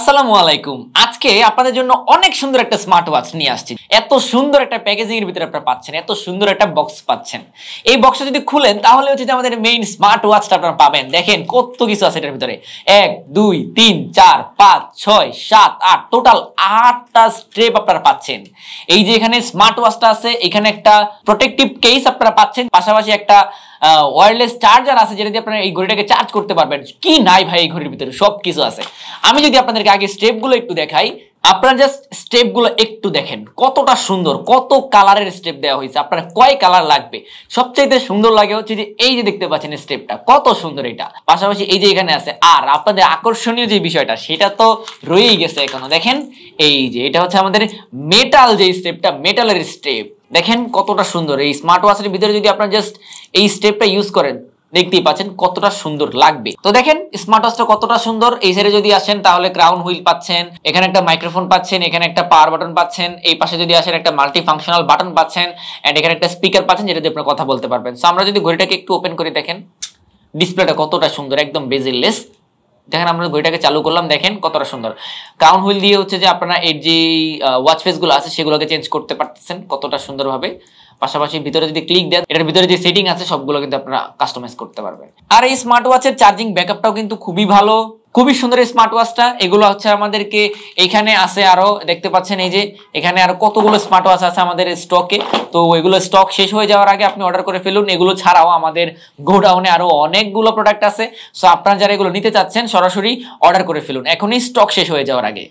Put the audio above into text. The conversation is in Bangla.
আসসালামু আলাইকুম। আজকে আপনাদের জন্য অনেক সুন্দর একটা স্মার্ট ওয়াচ নিয়ে আসছি। এত সুন্দর একটা প্যাকেজিং এর ভিতরে আপনারা পাচ্ছেন, এত সুন্দর একটা বক্স পাচ্ছেন। এই বক্সটা যদি খুলেন তাহলে হচ্ছে যে আমাদের মেইন স্মার্ট ওয়াচটা আপনারা পাবেন। দেখেন কত কিছু আছে এটার ভিতরে। 1 2 3 4 5 6 7 8 টোটাল 8টা স্ট্রেপ আপনারা পাচ্ছেন। এই যে এখানে স্মার্ট ওয়াচটা আছে, এখানে একটা প্রোটেক্টিভ কেস আপনারা পাচ্ছেন, পাশাপাশি একটা ওয়্যারলেস চার্জার আছে যেটা দিয়ে আপনারা এই ঘড়িটাকে চার্জ করতে পারবেন। কি নাই ভাই এই ঘড়ির ভিতরে, সব কিছু আছে। আমি যদি আপনাদেরকে আগে স্টেপগুলো একটু দেখাই, আপনারা জাস্ট স্টেপগুলো একটু দেখেন কতটা সুন্দর, কত কালারের স্টেপ দেওয়া হয়েছে। আপনারা কয় কালার লাগবে, সবচাইতে সুন্দর লাগে হচ্ছে যে এই যে দেখতে পাচ্ছেন স্টেপটা কত সুন্দর। এটা পাশাপাশি এই যে এখানে আছে, আর আপনাদের আকর্ষণীয় যে বিষয়টা সেটা তো রয়েই গেছে এখনো। দেখেন এই যে এটা হচ্ছে আমাদের মেটাল, যে স্টেপটা মেটালের স্টেপ, দেখেন কতটা সুন্দর। এই স্মার্ট ওয়াচের ভিতরে যদি আপনারা জাস্ট এই স্টেপটা ইউজ করেন দেখতেই পাচ্ছেন কতটা সুন্দর লাগবে। তো দেখেন স্মার্ট ওয়াচটা কতটা সুন্দর। এই সাইডে যদি আসেন তাহলে ক্রাউন হুইল পাচ্ছেন, এখানে একটা মাইক্রোফোন পাচ্ছেন, এখানে একটা পাওয়ার বাটন পাচ্ছেন, এই পাশে যদি আসেন একটা মাল্টি ফাংশনাল বাটন পাচ্ছেন, এন্ড এখানে একটা স্পিকার পাচ্ছেন যেটা দিয়ে আপনারা কথা বলতে পারবেন। সো আমরা যদি ঘড়িটাকে একটু ওপেন করে দেখেন ডিসপ্লেটা কতটা সুন্দর, একদম বেজেললেস। দেখেন আমরা ঘড়িটাকে চালু করলাম, দেখেন কতটা সুন্দর। ক্রাউন হুইল দিয়ে হচ্ছে যে আপনারা এর যে ওয়াচ ফেস গুলো আছে সেগুলোকে চেঞ্জ করতে পারতেছেন কতটা সুন্দরভাবে। পাশাপাশি ভিতরে যদি ক্লিক দেন এটার ভিতরে যে সেটিং আছে সবগুলো কিন্তু আপনারা কাস্টমাইজ করতে পারবেন। আর এই স্মার্ট ওয়াচের চার্জিং ব্যাকআপটাও কিন্তু খুবই ভালো, খুবই সুন্দর এই স্মার্ট ওয়াচটা। এগুলো হচ্ছে আমাদেরকে এখানে আছে আরো, দেখতে পাচ্ছেন এই যে এখানে আরো কতগুলো স্মার্ট ওয়াচ আছে আমাদের স্টকে। তো এগুলো স্টক শেষ হয়ে যাওয়ার আগে আপনি অর্ডার করে ফেলুন। এগুলো ছাড়াও আমাদের গোডাউনে আরো অনেকগুলো প্রোডাক্ট আছে। সো আপনারা যারা এগুলো নিতে চাচ্ছেন সরাসরি অর্ডার করে ফেলুন এখনই, স্টক শেষ হয়ে যাওয়ার আগে।